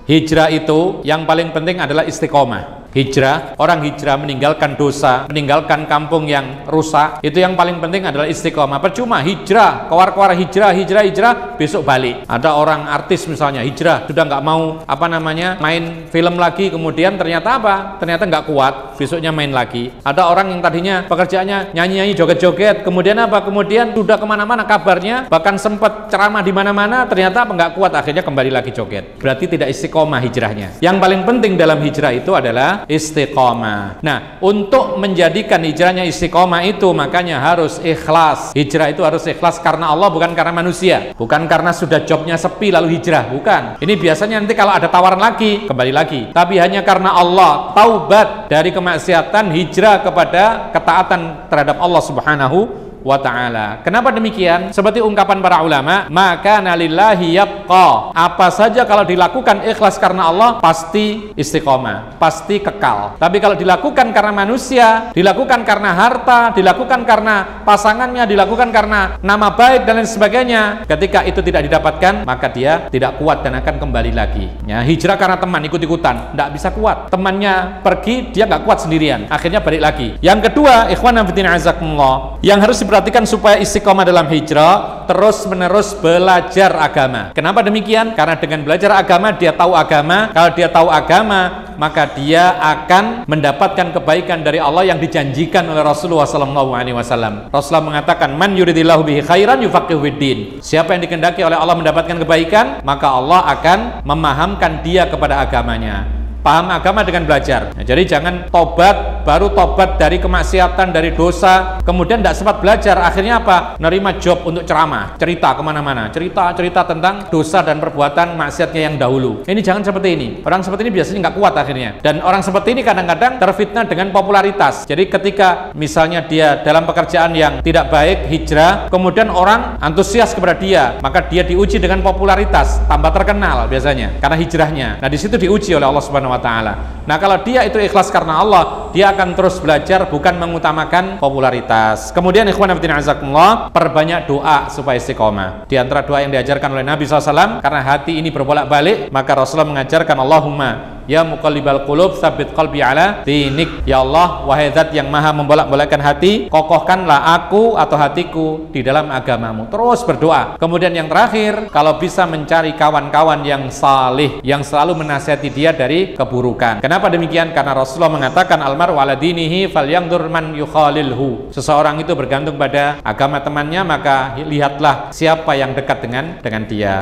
Hijrah itu yang paling penting adalah istiqomah. Hijrah, orang hijrah meninggalkan dosa, meninggalkan kampung yang rusak, itu yang paling penting adalah istiqomah. Percuma hijrah, keluar hijrah, besok balik. Ada orang artis misalnya hijrah, sudah nggak mau main film lagi, kemudian ternyata apa? Ternyata nggak kuat, besoknya main lagi. Ada orang yang tadinya pekerjaannya nyanyi-nyanyi, joget-joget, kemudian apa? Kemudian sudah kemana-mana kabarnya, bahkan sempat ceramah di mana-mana, ternyata apa? Nggak kuat, akhirnya kembali lagi joget. Berarti tidak istiqomah hijrahnya. Yang paling penting dalam hijrah itu adalah istiqomah. Nah, untuk menjadikan hijrahnya istiqomah itu makanya harus ikhlas. Hijrah itu harus ikhlas karena Allah, bukan karena manusia. Bukan karena sudah jobnya sepi lalu hijrah, bukan. Ini biasanya nanti kalau ada tawaran lagi, kembali lagi. Tapi hanya karena Allah, taubat dari kemaksiatan, hijrah kepada ketaatan terhadap Allah Subhanahu wa ta'ala. Kenapa demikian? Seperti ungkapan para ulama, maka nalillahi yabqa. Apa saja kalau dilakukan ikhlas karena Allah, pasti istiqomah, pasti kekal. Tapi kalau dilakukan karena manusia, dilakukan karena harta, dilakukan karena pasangannya, dilakukan karena nama baik dan lain sebagainya, ketika itu tidak didapatkan, maka dia tidak kuat dan akan kembali lagi. Ya, hijrah karena teman, ikut-ikutan, tidak bisa kuat. Temannya pergi, dia nggak kuat sendirian, akhirnya balik lagi. Yang kedua, ikhwan fillah azakumullah, yang harus diperhatikan supaya istiqomah dalam hijrah, terus menerus belajar agama. Kenapa demikian? Karena dengan belajar agama dia tahu agama. Kalau dia tahu agama, maka dia akan mendapatkan kebaikan dari Allah yang dijanjikan oleh Rasulullah SAW. Rasulullah mengatakan, man yuridillahu bihi khairan yufaqihu fiddin. Siapa yang dikehendaki oleh Allah mendapatkan kebaikan, maka Allah akan memahamkan dia kepada agamanya. Paham agama dengan belajar. Nah, jadi jangan tobat, baru tobat dari kemaksiatan, dari dosa, kemudian tidak sempat belajar, akhirnya apa? Nerima job untuk ceramah, cerita kemana-mana, cerita tentang dosa dan perbuatan maksiatnya yang dahulu. Ini jangan seperti ini. Orang seperti ini biasanya nggak kuat akhirnya. Dan orang seperti ini kadang-kadang terfitnah dengan popularitas. Jadi ketika misalnya dia dalam pekerjaan yang tidak baik, hijrah, kemudian orang antusias kepada dia, maka dia diuji dengan popularitas, tambah terkenal biasanya karena hijrahnya. Nah, di situ diuji oleh Allah Subhanahu wa ta'ala. Nah, kalau dia itu ikhlas karena Allah, dia akan terus belajar, bukan mengutamakan popularitas. Kemudian ikhwan fillah azakumullah, perbanyak doa supaya istiqomah. Di antara doa yang diajarkan oleh Nabi SAW, karena hati ini berbolak-balik, maka Rasulullah mengajarkan, Allahumma ya muqallibal qulub tsabbit qalbi ala dinik. Ya Allah, wahai zat yang maha membolak-balikkan hati, kokohkanlah aku atau hatiku di dalam agamamu. Terus berdoa. Kemudian yang terakhir, kalau bisa mencari kawan-kawan yang salih, yang selalu menasihati dia dari keburukan. Kenapa demikian? Karena Rasulullah mengatakan, almaru ala dinihi falyanzur man yukhalilhu. Seseorang itu bergantung pada agama temannya, maka lihatlah siapa yang dekat dengan dia.